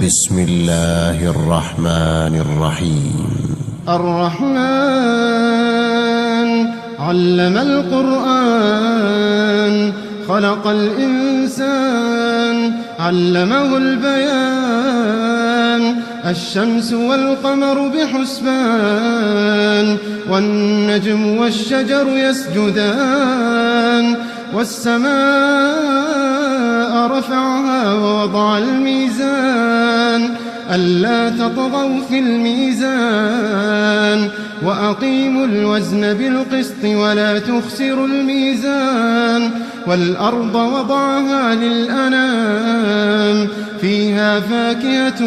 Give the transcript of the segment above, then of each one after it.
بسم الله الرحمن الرحيم. الرحمن علم القرآن خلق الإنسان علمه البيان. الشمس والقمر بحسبان والنجم والشجر يسجدان. والسماء رفعها ووضع الميزان ألا تطغوا في الميزان وأقيموا الوزن بالقسط ولا تخسروا الميزان. والأرض وضعها للأنام فيها فاكهة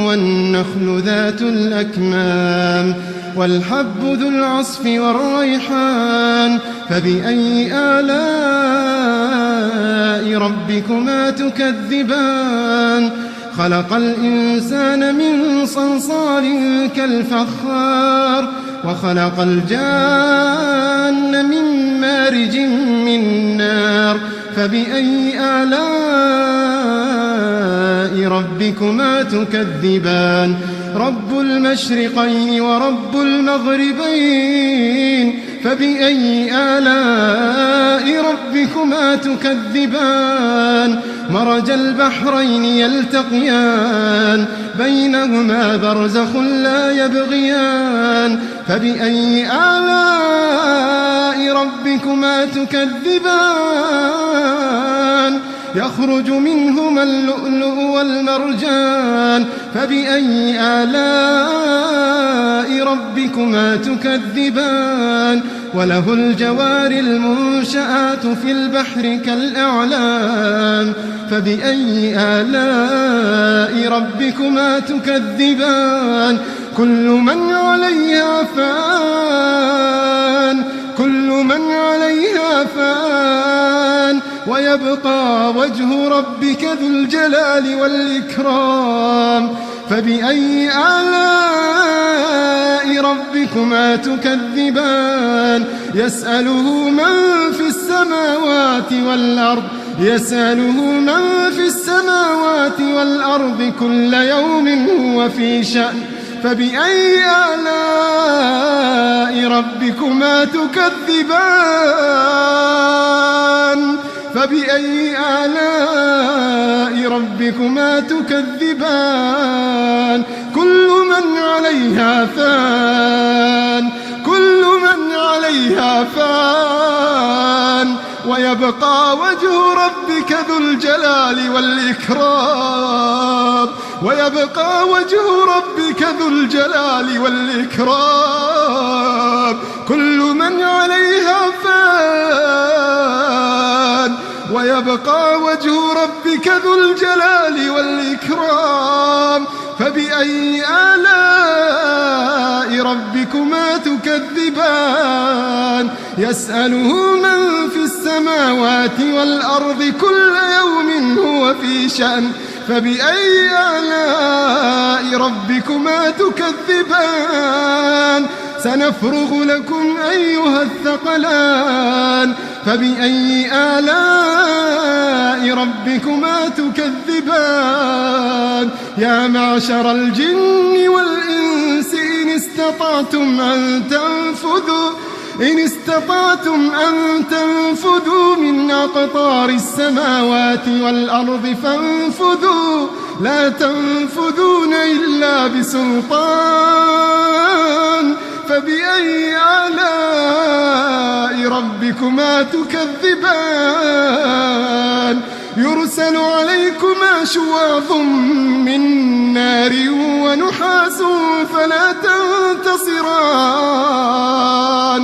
والنخل ذات الأكمام والحب ذو العصف والريحان. فبأي آلاء ربكما تكذبان؟ خلق الإنسان من صلصال كالفخار وخلق الجان من مارج من نار. فبأي آلاء ربكما تكذبان؟ رب المشرقين ورب المغربين. فبأي آلاء ربكما تكذبان؟ مرج البحرين يلتقيان بينهما برزخ لا يبغيان. فبأي آلاء ربكما تكذبان؟ يخرج منهما اللؤلؤ والمرجان. فبأي آلاء ربكما تكذبان؟ وله الجوار المنشآت في البحر كالأعلام. فبأي آلاء ربكما تكذبان؟ كل من عليها فان كل من عليها فان ويبقى وجه ربك ذو الجلال والإكرام. فبأي آلاء ربكما تكذبان؟ يسأله من في السماوات والأرض كل يوم هو في شأن. فبأي آلاء ربكما تكذبان؟ فبأي آلاء ربكما تكذبان؟ كل من عليها فان ويبقى وجه ربك ذو الجلال والإكرام. كل من عليها فان ويبقى وجه ربك ذو الجلال والإكرام. فبأي آلاء ربكما تكذبان؟ يسأله من في السماوات والأرض كل يوم هو في شأن. فبأي آلاء ربكما تكذبان؟ سنفرغ لكم أيها الثقلان. فبأي آلاء ربكما تكذبان؟ يا معشر الجن والإنس إن استطعتم أن تنفذوا من أقطار السماوات والأرض فانفذوا لا تنفذون إلا بسلطان. فبأي آلاء ربكما تكذبان؟ يرسل عليكما شواظ من نار ونحاس فلا تنتصران.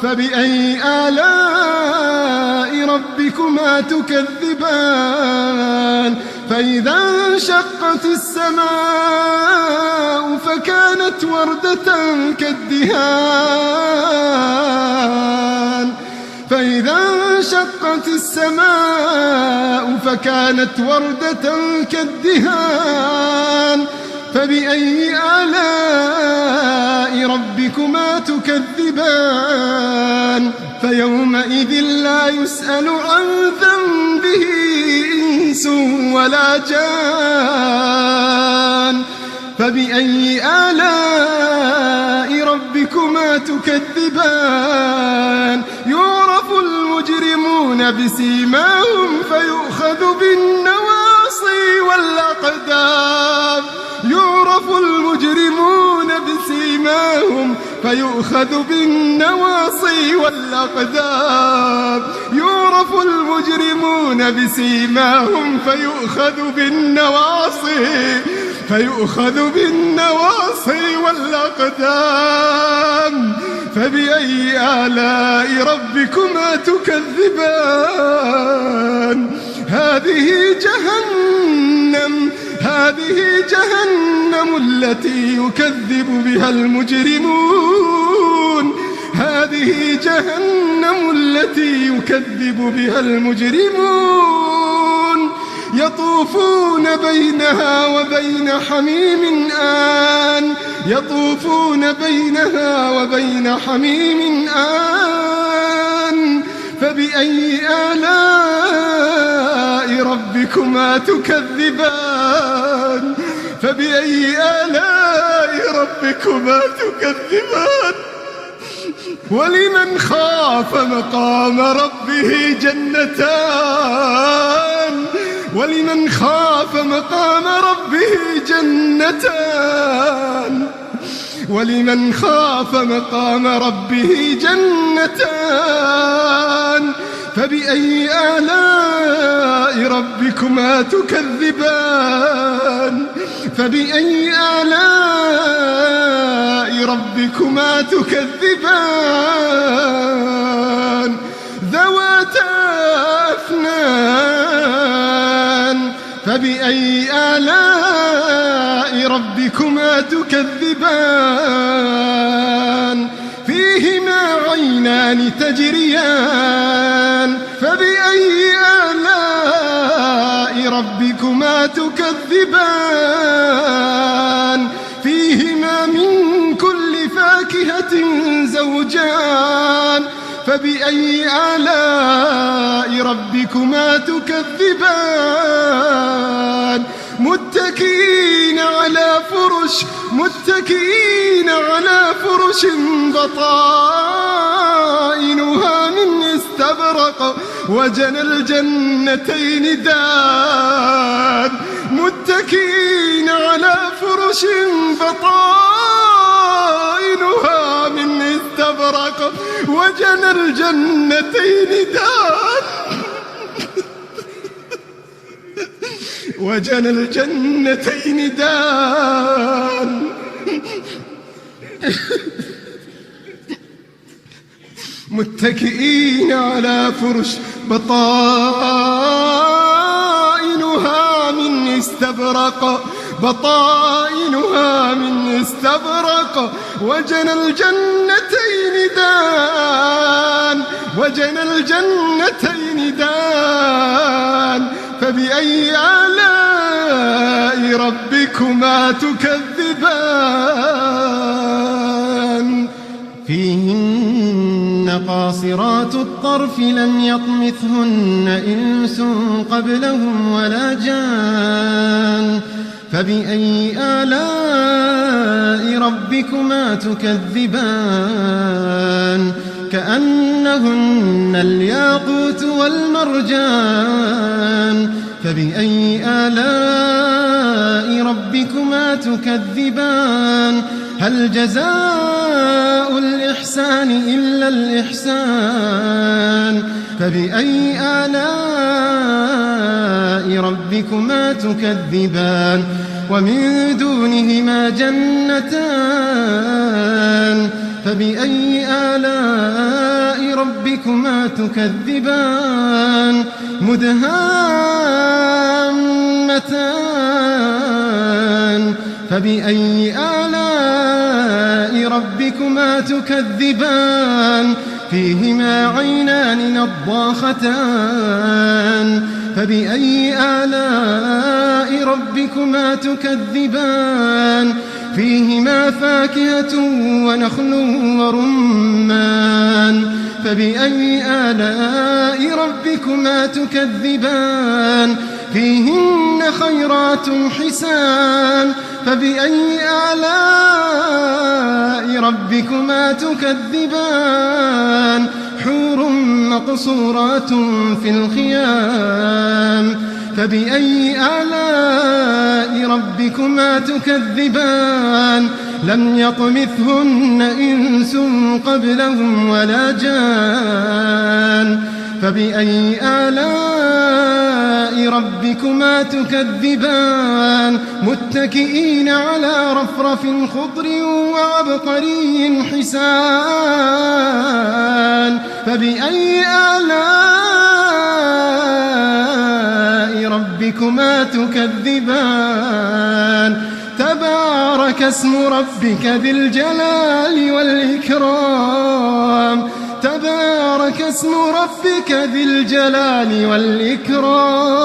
فبأي آلاء ربكما تكذبان؟ فإذا انشقت السماء فكانت وردة كالدهان. فبأي آلاء ربكما تكذبان؟ فيومئذ لا يسأل عن ذنبه إنس ولا جان. فبأي آلاء ربكما تكذبان يعرف المجرمون بسيماهم فيؤخذ بالنواصي والأقدام يعرف المجرمون بسيماهم فيؤخذ بالنواصي والأقدام يعرف المجرمون بسيماهم فيؤخذ بالنواصي والأقدام فبأي آلاء ربكما تكذبان هذه جهنم التي يكذب بها المجرمون يطوفون بينها وبين حميم آن فبأي آلاء ربكما تكذبان ولمن خاف مقام ربه جنتان فبأي آلاء ربكما تكذبان ذواتا أفنان فبأي آلاء ربكما تكذبان فيهما عينان تجريان فبأي آلاء ربكما تكذبان فيهما من كل فاكهة زوجان فبأي آلاء ربكما تكذبان متكئين على فرش بطائنها من استبرق وجنى الجنتين دان متكئين على فرش بطائنها من استبرق وجنى الجنتين دان متكئين على فرش بطائنها من استبرق وجنى الجنتين دان فبأي آلاء ربكما تكذبان فيهن قاصرات الطرف لم يطمثهن إنس قبلهم ولا جان فبأي آلاء ربكما تكذبان كأنهن الياقوت والمرجان فبأي آلاء ربكما تكذبان هل جزاء الإحسان إلا الإحسان فبأي آلاء ربكما تكذبان ومن دونهما جنتان فبأي آلاء ربكما تكذبان مدهامتان فبأي آلاء ربكما تكذبان فيهما عينان نضاختان فبأي آلاء ربكما تكذبان فيهما فاكهة ونخل ورمان فبأي آلاء ربكما تكذبان فيهن خيرات حسان فبأي آلاء ربكما تكذبان حور مقصورات في الخيام فبأي آلاء ربكما تكذبان لم يطمثهن إنس قبلهم ولا جان فبأي آلاء ربكما تكذبان متكئين على رفرف خضر وعبقري حسان فبأي آلاء ربكما تكذبان تبارك اسم ربك ذي الجلال والإكرام تبارك اسم ربك ذي الجلال والإكرام